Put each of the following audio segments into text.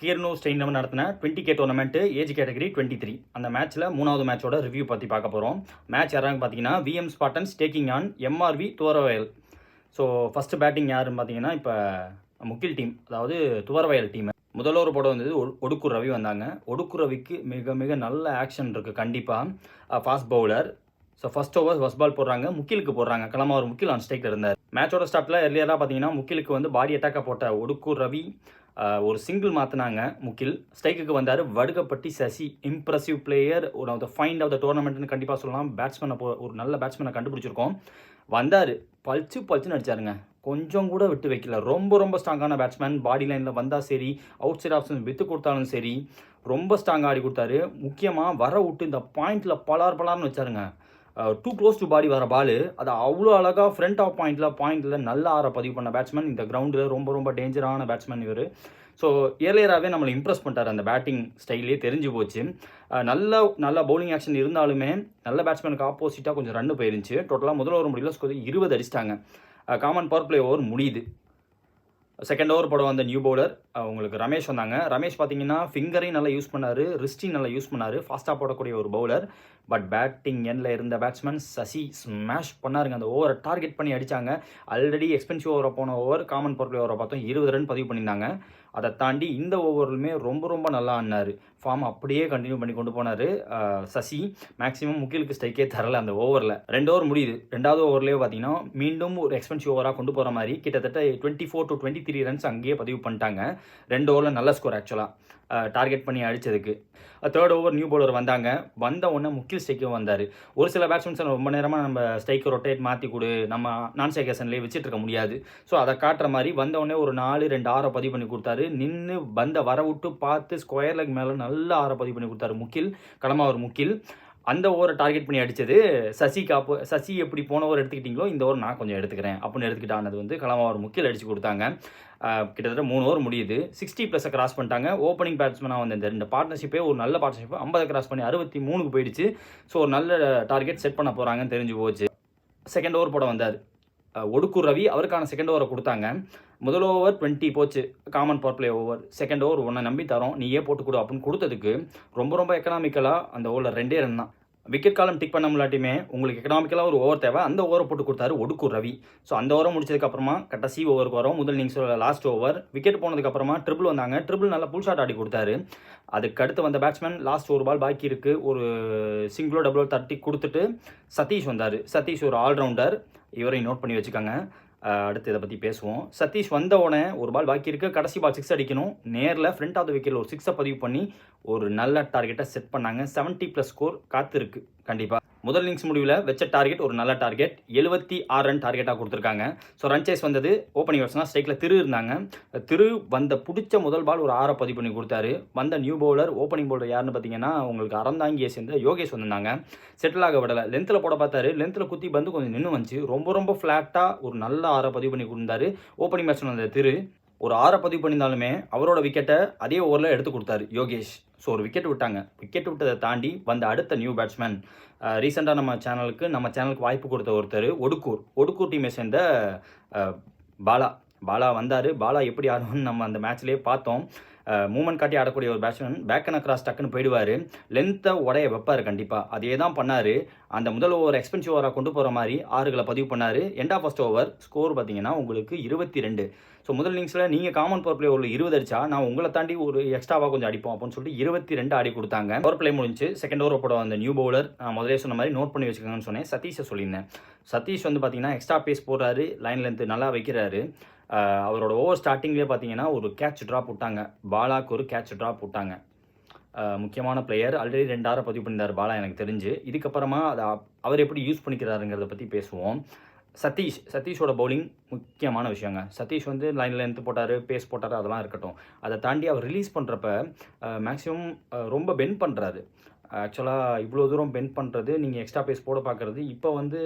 கீர்னோ stain நடத்தின 20K tournament age category 23 அந்த மேட்ச்சில் 3வது மேட்சோட ரிவ்யூ பற்றி பார்க்க போகிறோம். மேட்ச் யாராங்க பார்த்தீங்கன்னா VM spartans taking on MRV Thuvaravayal. So first batting யாருன்னு பார்த்தீங்கன்னா இப்போ முக்கில் டீம், அதாவது துவரவயல் டீம். முதல் ஓவர் போட வந்தது ஒடுக்கூர் ரவி வந்தாங்க. ஒடுக்கூர் ரவிக்கு மிக மிக நல்ல ஆக்ஷன் இருக்குது கண்டிப்பாக. Fast bowler. So first over first ball போடுறாங்க, முக்கிலுக்கு போடுறாங்க. கிளம்பாவர் முக்கில் ஆன் ஸ்ட்ரைக்கில் இருந்தார். மேட்சோட ஸ்டார்ட்டில் எர்லியராக பார்த்தீங்கன்னா முக்கிலுக்கு வந்து பாடி அட்டாக்காக போட்ட ஒடுக்கூர் ரவி ஒரு சிங்கிள் மாற்றினாங்க. முக்கில் ஸ்ட்ரைக்குக்கு வந்தார். வடுகப்பட்டி சசி இம்ப்ரெசிவ் பிளேயர், ஒரு of the find of the டோர்னமெண்ட்னு கண்டிப்பாக சொல்லலாம். பேட்ஸ்மேனை ஒரு நல்ல பேட்ஸ்மேனை கண்டுபிடிச்சிருக்கோம். வந்தார், பல்ச்சுன்னு அடித்தாருங்க. கொஞ்சம் கூட விட்டு வைக்கல. ரொம்ப ஸ்ட்ராங்கான பேட்ஸ்மேன். பாடி லைனில் வந்தால் சரி, அவுட் சைட் ஆப்ஷன் வித்து கொடுத்தாலும் சரி, ரொம்ப ஸ்ட்ராங்காக ஆடி கொடுத்தாரு. முக்கியமாக வர விட்டு இந்த பாயிண்டில் பலார்னு வச்சாருங்க. டூ க்ளோஸ் டு பாடி வர பால், அது அவ்வளோ அழகாக ஃப்ரண்ட் ஆஃப் பாயிண்டில் நல்ல ஆற பதிவு பண்ண பேட்ஸ்மேன். இந்த கிரவுண்டில் ரொம்ப டேஞ்சரான பேட்ஸ்மேன் இவர். ஸோ ஏர்லியராகவே நம்மளை இம்ப்ரெஸ் பண்ணிட்டார். அந்த பேட்டிங் ஸ்டைலே தெரிஞ்சு போச்சு. நல்ல பவுலிங் ஆக்ஷன் இருந்தாலுமே நல்ல பேட்ஸ்மேனுக்கு ஆப்போசிட்டாக கொஞ்சம் ரன்னு போயிருந்துச்சு. டோட்டலாக முதல் ஓவர் முடியல, ஸ்கோர் 20 அடிச்சிட்டாங்க. காமன் பவர் பிளே ஓவர் முடியுது. செகண்ட் ஓவர் போட வந்த நியூ பவுலர் உங்களுக்கு ரமேஷ் வந்தாங்க. ரமேஷ் பார்த்தீங்கன்னா ஃபிங்கரையும் நல்லா யூஸ் பண்ணார், ரிஸ்டையும் நல்லா யூஸ் பண்ணார். ஃபாஸ்ட்டாக போடக்கூடிய ஒரு பவுலர். பட் பேட்டிங் எண்டில் இருந்த பேட்ஸ்மேன் சசி ஸ்மாஷ் பண்ணாருங்க. அந்த ஓவரை டார்கெட் பண்ணி அடித்தாங்க. ஆல்ரெடி எக்ஸ்பென்சிவ் ஓவரை போன ஓவர் காமன் பவர் பிளே ஓவரை பார்த்தோம் 20 ரன் பதிவு பண்ணியிருந்தாங்க. அதை தாண்டி இந்த ஓவருமே ரொம்ப நல்லா ஆடினார். ஃபார்ம் அப்படியே கண்டினியூ பண்ணி கொண்டு போனார் சசி. மேக்ஸிமம் முக்கிலுக்கு ஸ்ட்ரைக்கே தரல அந்த ஓவரில். 2 ஓவர் முடியுது. 2வது ஓவர்லேயே பார்த்தீங்கன்னா மீண்டும் ஒரு எக்ஸ்பென்சிவ் ஓவராக கொண்டு போகிற மாதிரி கிட்டத்தட்ட 24 to 23 ரன்ஸ் அங்கேயே பதிவு பண்ணிட்டாங்க. 2 ஓவரில் நல்ல ஸ்கோர் ஆக்சுவலாக டார்கெட் பண்ணி அடித்ததுக்கு. 3rd ஓவர் நியூ பவுலர் வந்தாங்க. வந்த உடனே முக்கில் ஸ்ட்ரைக்கும் வந்தார். ஒரு சில பேட்ஸ்மேன்ஸ் ரொம்ப நேரமாக நம்ம ஸ்ட்ரைக்கை ரொட்டேட் மாற்றி கொடு, நம்ம நான் ஸ்ட்ரைக்கேஷன்லேயே வச்சுட்டு இருக்க முடியாது. ஸோ அதை காட்டுற மாதிரி வந்த உடனே ஒரு 4-2 6 பதிவு பண்ணி கொடுத்தாரு. நின்று பந்தை வர விட்டு பார்த்து ஸ்கொயர் லெக் மேலே நல்ல 6 பதிவு பண்ணி கொடுத்தாரு முக்கில், கிளம்பாவர் முக்கில். அந்த ஓவரை டார்கெட் பண்ணி அடித்தது சசிக்கு. சசி எப்படி போன ஓவர் எடுத்துக்கிட்டீங்களோ இந்த ஓவர் நான் கொஞ்சம் எடுத்துக்கிறேன் அப்படின்னு எடுத்துக்கிட்டானது வந்து கிளம்பாவர் முக்கில் அடித்து கொடுத்தாங்க. கிட்டத்தட்ட 3 ஓவர் முடியுது. 60+ கிராஸ் பண்ணிட்டாங்க. ஓப்பனிங் பேட்ஸ்மேனாக வந்து இந்த 2 பார்ட்னர்ஷிப்பே ஒரு நல்ல பார்ட்னர்ஷிப். 50 கிராஸ் பண்ணி 63க்கு போயிடுச்சு. ஸோ ஒரு நல்ல டார்கெட் செட் பண்ண போகிறாங்கன்னு தெரிஞ்சு போச்சு. செகண்ட் ஓவர் போட வந்தார் ஒடுக்கூர் ரவி. அவருக்கான செகண்ட் ஓவரை கொடுத்தாங்க. முதல் ஓவர் 20 போச்சு, common power play over. Second over உன்னை நம்பி தரோம், நீயே போட்டு கொடு அப்படின்னு கொடுத்ததுக்கு ரொம்ப எக்கனாமிக்கலாக அந்த ஓவரில் 2 ரன் தான். விக்கெட் காலம் டிக் பண்ண முன்னாட்டியுமே உங்களுக்கு எக்கனாமிக்கலாக ஒரு ஓவர் தேவை. அந்த ஓவரை போட்டு கொடுத்தாரு ஒடுக்கூர் ரவி. ஸோ அந்த ஓவரை முடிச்சதுக்கப்புறமா கடைசி ஓவருக்கு வரும். முதல் நீங்கள் சொல்ல லாஸ்ட் ஓவர் விக்கெட் போனதுக்கப்புறமா ட்ரிபிள் வந்தாங்க. ட்ரிபிள் நல்லா புல் ஷாட் ஆடி கொடுத்தாரு. அதுக்கு அடுத்து வந்த பேட்ஸ்மேன் லாஸ்ட் ஒரு பால் பாக்கி இருக்குது, ஒரு சிங்கிளோ டபுளோ தட்டி கொடுத்துட்டு சதீஷ் வந்தார். சதீஷ் ஒரு ஆல்ரவுண்டர், இவரையும் நோட் பண்ணி வச்சுக்கோங்க. அடுத்து இதை பற்றி பேசுவோம். சதீஷ் வந்த உடனே ஒரு பால் பாக்கி இருக்குது, கடைசி பால் 6 அடிக்கணும். நேரில் ஃப்ரண்ட் ஆஃப் த விக்கெட்டில் ஒரு 6 பதிவு பண்ணி ஒரு நல்ல டார்கெட்டை செட் பண்ணாங்க. 70+ ஸ்கோர் காத்திருக்கு கண்டிப்பாக. முதல் இன்னிங்ஸ் முடிவில் வச்ச டார்கெட் ஒரு நல்ல டார்கெட், 76 ரன் டார்கெட்டாக கொடுத்துருக்காங்க. ஸோ ரன் சேஸ் வந்தது. ஓப்பனிங் பேட்ஸ்மேன் ஸ்ட்ரைக்கில் திரு இருந்தாங்க. திரு வந்த பிடிச்ச முதல் பால் ஒரு 6 பதிவு பண்ணி கொடுத்தாரு. வந்த நியூ பவுலர் ஓப்பனிங் பவுலர் யாருன்னு பார்த்தீங்கன்னா உங்களுக்கு அறந்தாங்கியை சேர்ந்த யோகேஷ் வந்திருந்தாங்க. செட்டில் ஆக விடலை. லென்த்தில் போட பார்த்தாரு. லென்த்தில் குத்தி பந்து கொஞ்சம் நின்று வந்துச்சு. ரொம்ப ஃப்ளாட்டாக ஒரு நல்ல 6 பதிவு பண்ணி கொடுத்தாரு. ஓப்பனிங் பேட்ஸ்மேன் வந்த திரு ஒரு 6 பதிவு பண்ணியிருந்தாலுமே அவரோட விக்கெட்டை அதே ஓவரில் எடுத்து கொடுத்தாரு யோகேஷ். ஸோ ஒரு விக்கெட் விட்டாங்க. விக்கெட் விட்டதை தாண்டி வந்த அடுத்த நியூ பேட்ஸ்மேன் ரீசெண்டாக நம்ம சேனலுக்கு வாய்ப்பு கொடுத்த ஒருத்தர் ஒடுக்கூர் டீமை சேர்ந்த பாலா வந்தார். பாலா எப்படி ஆடுவோன்னு நம்ம அந்த மேட்ச்லேயே பார்த்தோம். மூமெண்ட் காட்டி ஆடக்கூடிய ஒரு பேட்ஸ்மேன். பேக் அண்ட் கிராஸ் டக்குன்னு போயிடுவார். லென்த்தை உடைய வைப்பார் கண்டிப்பாக. அதே தான் பண்ணார். அந்த முதல் ஓவர் எக்ஸ்பென்சிவ் ஓவராக கொண்டு போகிற மாதிரி 6களை பதிவு பண்ணார். End of first over score பார்த்தீங்கன்னா உங்களுக்கு 22. ஸோ முதல் இன்னிங்ஸில் நீங்கள் காமன் பவர் பிளே ஒரு 20 அடிச்சா நான் உங்களை தாண்டி ஒரு எக்ஸ்ட்ராவாக கொஞ்சம் அடிப்போம் அப்படின்னு சொல்லிட்டு 22 ஆடி கொடுத்தாங்க. பவர் பிளே முடிஞ்சு செகண்ட் ஓவர் போட அந்த நியூ பவுலர் முதலே சொன்ன மாதிரி நோட் பண்ணி வச்சுக்கோங்கன்னு சொன்னேன். சதீஷை சொல்லியிருந்தேன். சதீஷ் வந்து பார்த்தீங்கன்னா எக்ஸ்ட்ரா பேஸ் போடுறாரு, லைன் லென்த்து நல்லா வைக்கிறாரு. அவரோட ஓவர் ஸ்டார்டிங்லேயே பார்த்தீங்கன்னா ஒரு கேட்ச் ட்ராப் விட்டாங்க. பாலாக்கு ஒரு கேட்ச் ட்ராப் விட்டாங்க. முக்கியமான பிளேயர். ஆல்ரெடி 2 6 பதிவு பண்ணியிருந்தார் பாலா எனக்கு தெரிஞ்சு. இதுக்கப்புறமா அதை அவர் எப்படி யூஸ் பண்ணிக்கிறாருங்கிறத பற்றி பேசுவோம். சதீஷோட பவுலிங் முக்கியமான விஷயங்க. சதீஷ் வந்து லைனில் லென்த்து போட்டார், பேஸ் போட்டார், அதெல்லாம் இருக்கட்டும். அதை தாண்டி அவர் ரிலீஸ் பண்ணுறப்ப மேக்ஸிமம் ரொம்ப பெண்ட் பண்ணுறாரு. ஆக்சுவலாக இவ்வளோ தூரம் பெண்ட் பண்ணுறது, நீங்கள் எக்ஸ்ட்ரா பேஸ் போட பார்க்குறது இப்போ வந்து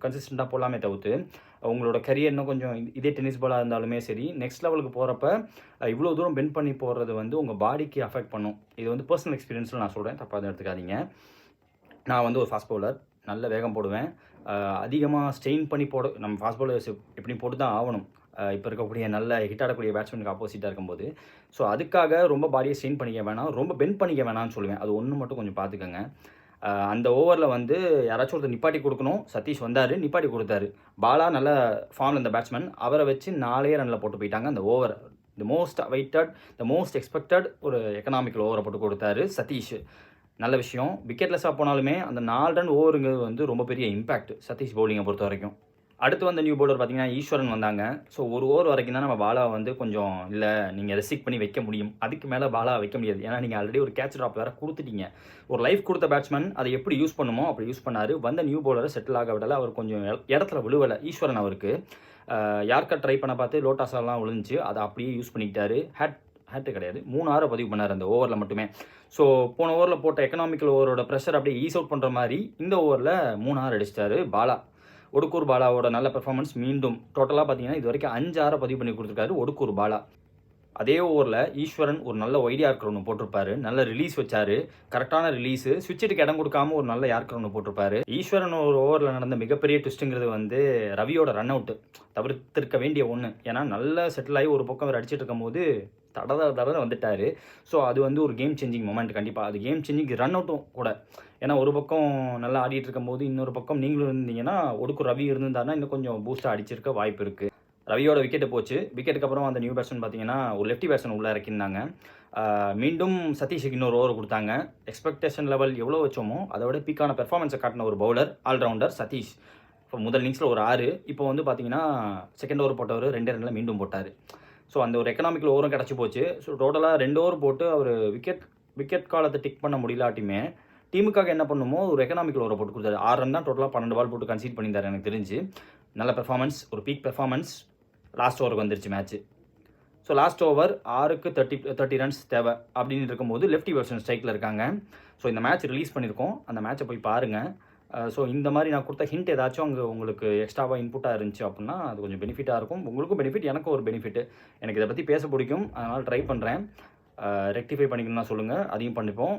கன்சிஸ்டண்ட்டாக போடலாமே தவிர்த்து உங்களோட கரியர் இன்னும் கொஞ்சம் இதே டென்னிஸ் பாலாக இருந்தாலுமே சரி நெக்ஸ்ட் லெவலுக்கு போகிறப்ப இவ்வளோ தூரம் பெண்ட் பண்ணி போடுறது வந்து உங்கள் பாடிக்கு அஃபெக்ட் பண்ணும். இது வந்து பர்சனல் எக்ஸ்பீரியன்ஸில் நான் சொல்கிறேன், தப்பாக எடுத்துக்காதீங்க. நான் வந்து ஒரு ஃபாஸ்ட் பவுலர், நல்ல வேகம் போடுவேன். அதிகமாக ஸ்ட்ரெயின் பண்ணி நம்ம ஃபாஸ்ட் பவுலர்ஸ் எப்படி போட்டு தான் ஆகணும். இப்போ இருக்கக்கூடிய நல்ல ஹிட் ஆடக்கூடிய பேட்ஸ்மேனுக்கு ஆப்போசிட்டாக இருக்கும்போது. ஸோ அதுக்காக ரொம்ப பாடியை ஸ்ட்ரெயின் பண்ணிக்க வேணாம், ரொம்ப பெண்ட் பண்ணிக்க வேணாம்னு சொல்லுவேன். அது ஒன்று மட்டும் கொஞ்சம் பார்த்துக்கங்க. அந்த ஓவரில் வந்து யாராச்சும் ஒருத்தர் நிப்பாட்டி கொடுக்கணும். சதீஷ் வந்தார், நிப்பாட்டி கொடுத்தாரு. பாலா நல்ல ஃபார்மில் இந்த பேட்ஸ்மேன், அவரை வச்சு 4 ரனில் போட்டு போயிட்டாங்க. அந்த over the most awaited, the most expected ஒரு எக்கனாமிக்கல் ஓவரை போட்டு கொடுத்தாரு சதீஷ். நல்ல விஷயம். விக்கெட்லெஸ்ஸாக போனாலுமே அந்த 4 ரன் ஓவருங்கிறது வந்து ரொம்ப பெரிய இம்பாக்ட் சதீஷ் பவுலிங்கை பொறுத்த வரைக்கும். அடுத்து வந்த நியூ பவுலர் பார்த்தீங்கன்னா ஈஸ்வரன் வந்தாங்க. ஸோ ஒரு ஓவர் வரைக்கும் தான் நம்ம பாலாவை வந்து கொஞ்சம் இல்லை நீங்கள் ரெஸ்ட்ரிக்ட் பண்ணி வைக்க முடியும். அதுக்கு மேலே பாலா வைக்க முடியாது. ஏன்னா நீங்கள் ஆல்ரெடி ஒரு கேட்ச் ட்ராப் வேறு கொடுத்துட்டீங்க. ஒரு லைஃப் கொடுத்த பேட்ஸ்மேன் அதை எப்படி யூஸ் பண்ணுமோ அப்படி யூஸ் பண்ணார். வந்த நியூ பவுலரை செட்டில் ஆக விடலை. அவர் கொஞ்சம் இடத்துல விழுவலை ஈஸ்வரன். அவருக்கு யார்க்கர் ட்ரை பண்ண பார்த்து லோட்டாஸெல்லாம் விழுந்துச்சு. அதை அப்படியே யூஸ் பண்ணிக்கிட்டாரு. ஹேட்டு கிடையாது, 3 ஆரை பதிவு பண்ணார் அந்த ஓவரில் மட்டுமே. ஸோ போன ஓவரில் போட்ட எக்கனாமிக்கல் ஓவரோட ப்ரெஷர் அப்படியே ஈஸ் அவுட் பண்ணுற மாதிரி இந்த ஓவரில் 3 ஆர் அடிச்சிட்டாரு பாலா. ஒடுக்கூர் பாலாவோட நல்ல பெர்ஃபார்மன்ஸ் மீண்டும் டோட்டலாக பார்த்தீங்கன்னா இது வரைக்கும் 5 ஆரை பதிவு பண்ணி கொடுத்துருக்காரு ஒடுக்கூர் பாலா. அதே ஓவரில் ஈஸ்வரன் ஒரு நல்ல ஒய்டி யார்க்கர் ஒன்று போட்டிருப்பாரு. நல்ல ரிலீஸ் வச்சாரு, கரெக்டான ரிலீஸு, ஸ்விட்சுக்கு இடம் கொடுக்காம ஒரு நல்ல யார்க்கர் ஒன்று போட்டிருப்பாரு. ஈஸ்வரன் ஒரு ஓவரில் நடந்த மிகப்பெரிய ட்விஸ்ட்டுங்கிறது வந்து ரவியோட ரன் அவுட்டு தவிர்த்திருக்க வேண்டிய ஒன்று. ஏன்னா நல்லா செட்டில் ஆகி ஒரு பக்கம் அவர் அடிச்சிட்டு இருக்கும் போது தடவை வந்துட்டார். ஸோ அது வந்து ஒரு கேம் சேஞ்சிங் மொமெண்ட் கண்டிப்பாக. அது கேம் சேஞ்சிங் ரன் அவுட்டும் கூட. ஏன்னா ஒரு பக்கம் நல்லா ஆடிட்டு இருக்கும்போது இன்னொரு பக்கம் நீங்களும் இருந்தீங்கன்னா ஒடுக்கு ரவி இருந்திருந்தாருன்னா இன்னும் கொஞ்சம் பூஸ்ட்டாக அடிச்சிருக்க வாய்ப்பு இருக்குது. ரவியோட விக்கெட்டு போச்சு. விக்கெட்டுக்கு அப்புறம் அந்த நியூ பேட்ஸ்மேன் பார்த்தீங்கன்னா ஒரு லெஃப்டி பேட்ஸ்மேன் உள்ளே இறக்கியிருந்தாங்க. மீண்டும் சதீஷுக்கு இன்னொரு ஓவர் கொடுத்தாங்க. எக்ஸ்பெக்டேஷன் லெவல் எவ்வளோ வச்சோமோ அதை விட பீக்கான பெர்ஃபார்மன்ஸை காட்டின ஒரு பவுலர் ஆல்ரவுண்டர் சதீஷ். இப்போ முதல் இன்னிங்ஸில் ஒரு 6, இப்போ வந்து பார்த்தீங்கன்னா செகண்ட் ஓவர் போட்டவர் 2 ரனில் மீண்டும் போட்டார். ஸோ அந்த ஒரு எக்கனாமிக்கல் ஓவரும் கிடச்சி போச்சு. ஸோ டோட்டலாக 2 ஓவர் போட்டு அவர் விக்கெட் காலத்தை டிக் பண்ண முடியலாட்டியுமே டீமுக்காக என்ன பண்ணுமோ ஒரு எக்கனாமிக்கல் ஓவரை போட்டு கொடுத்தாரு. 6 ரன் தான் டோட்டலாக 12 பால் போட்டு கன்சீட் பண்ணியிருந்தார் எனக்கு தெரிஞ்சு. நல்ல பெர்ஃபார்மன்ஸ், ஒரு பீக் பெர்ஃபார்மன்ஸ். லாஸ்ட் ஓவருக்கு வந்துருச்சு மேட்ச்சு. ஸோ லாஸ்ட் ஓவர் 6க்கு 30 ரன்ஸ் தேவை அப்படின்னு இருக்கும்போது லெஃப்டி பேட்ஸ்மேன் ஸ்ட்ரைக்கில் இருக்காங்க. ஸோ இந்த மேட்ச் ரிலீஸ் பண்ணியிருக்கோம், அந்த மேட்சை போய் பாருங்கள். ஸோ இந்த மாதிரி நான் கொடுத்த ஹிண்ட் ஏதாச்சும் அங்கே உங்களுக்கு எக்ஸ்ட்ராவாக இன்புட்டாக இருந்துச்சு அப்படின்னா அது கொஞ்சம் பெனிஃபிட்டாக இருக்கும். உங்களுக்கும் பெனிஃபிட், எனக்கும் ஒரு பெனிஃபிட். எனக்கு இதை பற்றி பேச பிடிக்கும், அதனால் ட்ரை பண்ணுறேன். ரெக்டிஃபை பண்ணிக்கணும்னா சொல்லுங்கள், அதையும் பண்ணிப்போம்.